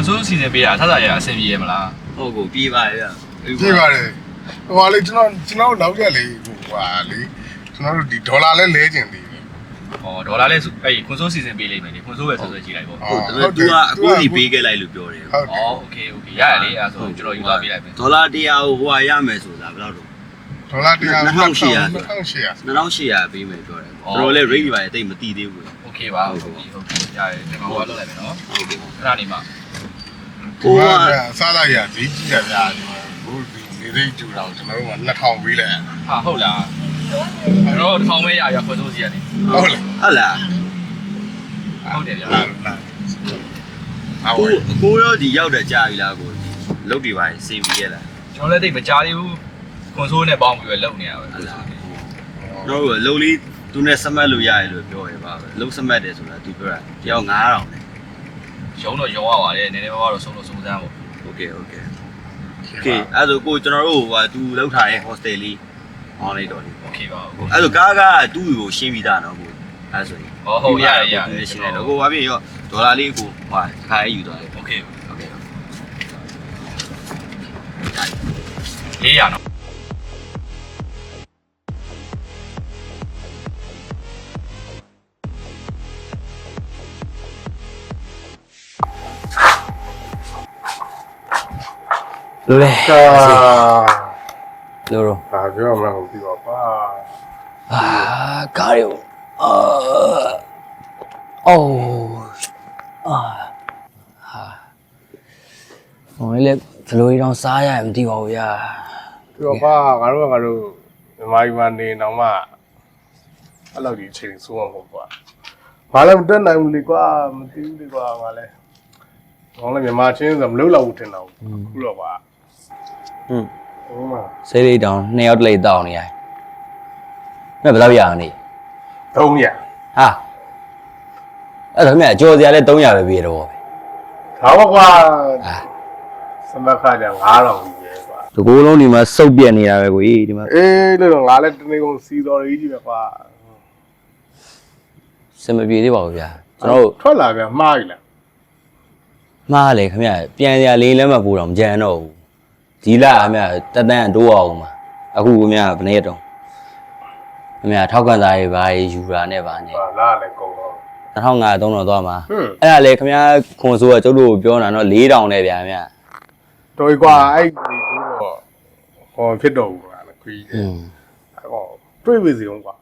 ဆိုးစီစဉ်ပေးတာထပ်ရအဆင်ပြေရမလားဟုတ်ကိုပြေးပါရဲ့ပြေးပါတယ်ဟိုလေကျွန်တော်နောက်ရက်လေးဟိုဟာလေကျွန်တော်တို့ဒီဒေါ်လာလဲလဲကျင်သေးတယ်ဟောဒေါ်လာလဲအဲ့ခွန်ဆိုးစီစဉ်ပေးလိမ့်မယ်လေခွန်ဆိုးပဲဆွဲကြည့်လိုက်ပေါ့ဟုတ်တယ်သူကအကိုကြီးပေးခဲ့လိုက်လို့ပြောတယ်ဟုတ်โอเคရရလေအဲ့ဆိုကျွန်တော်ယူသွားပေးလိုက်မယ်ဒေါ်လာ100ကိုဟိုဟာရမယ်ဆိုတာဘယ်လောက်တော့ဒေါ်လာ100 2800ပေးမယ်ပြောတယ်တော်တော်လေး rate ပါရဲ့တိတ်မတီးသေးဘူးโอเคပါဟုတ်ရတယ်ဒီမှာဟိုလောက်လိုက်မယ်နော်ဟုတ်ကဲ့အဲ့ဒါနေမှာဟိုကစားလိုက်ရဈေးကြီးတယ်ဗျာဟိုဒီနေသိကျူတော့ကျွန်တော်တို့က2000ပေးလိုက်ဟာဟုတ်လားကျွန်တော်တို့1000ပဲရခွန်ဆိုးစီရတယ်ဟုတ်လားဟုတ်လားဟုတ်တယ်ဗျာကိုရောဒီရောက်တဲ့ကြာပြီလားကိုလုတ်တွေပါစေပြီးရလားကျွန်တော်လည်းတိတ်မကြားသေးဘူးခွန်ဆိုးနဲ့ပေါင်းပြီးပဲလုံနေရပဲဟုတ်လားတော့လုံလေးသူနဲ့စမတ်လို့ရတယ်လို့ပြောရပါပဲလုံစမတ်တယ်ဆိုတာသူပြောတာတယောက်9000နဲ့ရုံးတော့ရုံးရပါတယ်နည်းနည်းပါးတော့ဆုံးလို့စုံစမ်းပေါ့โอเคအဲ့ဒါကိုကျွန်တော်တို့ဟိုသူလောက်ထားတဲ့ hostel လေးဟောင်းလိုက်တော့โอเคပါအဲ့ဒါကားကသူ့ကိုရှင်းပြီးသားနော်ကိုအဲ့ဆိုရင်ဟုတ်ရရှင်းတယ်တော့ကိုဘာဖြစ်ရောဒေါ်လာလေးကိုဟိုခါရေးယူသွားတယ်โอเค400နော်လိုလေကာလိုရောဘာပြောမှမသိပါပါကားရောအိုးဟိုလေဘလိုကြီးတော့စားရမသိပါဘူးဗျာပြောပါငါတို့မြန်မာပြည်မှာနေတော့မှအဲ့လိုဒီအချိန်ဆိုးမှာပေါ့ကွာဘာလဲမတက်နိုင်ဘူးလေကွာမသိဘူးလေကွာငါလဲဘောင်းလည်းမြန်မာချင်းဆိုမလုပ်တော့ဘူးထင်တော့ခုတော့ပါဟုတ်မှာဆေးလေးတောင်2ယောက်တလေးတောင်းနေရတယ်။ဘယ်လောက်ရအောင်နေ300ဟာအဲ့တော့မြတ်ကြော်စရာလဲ300ပဲပြေတော့ပဲဒါပေါ့ကွာစမခါကြ9000ကြီးပဲကွာဒီကိုယ်လုံးဒီမှာစုပ်ပြက်နေတာပဲကိုကြီးဒီမှာအေးလို့တော့ငါလည်းတနေ့ကုန်စီတော်ကြီးကြီးပဲကွာစမပြေသေးပါဘူးဗျာကျွန်တော်တို့ထွက်လာပြန်မှားပြီလားမှားလေခင်ဗျပြန်စရာလေးလည်းမပူတော့မကြမ်းတော့ဘူးဒီလခင်ဗျတက်တန်းတိုးအောင်မှာအခုခင်ဗျဘယ်နေ့တော့ခင်ဗျထောက်ကန်သားတွေဘာယူတာနဲ့ဗာနဲ့ဟာလားလည်းကုန်တော့2500 3000သွားမှာအဲ့ဒါလေခင်ဗျခွန်ဆိုးကကျုပ်တို့ပြောတာနော်4000နဲ့ဗျာခင်ဗျတော်ပြီကွာအဲ့ဒီတော့ဟောဖြစ်တော့ဘူးကွာခွေးအဲ့တော့တွေးဝေစီအောင်ကွာ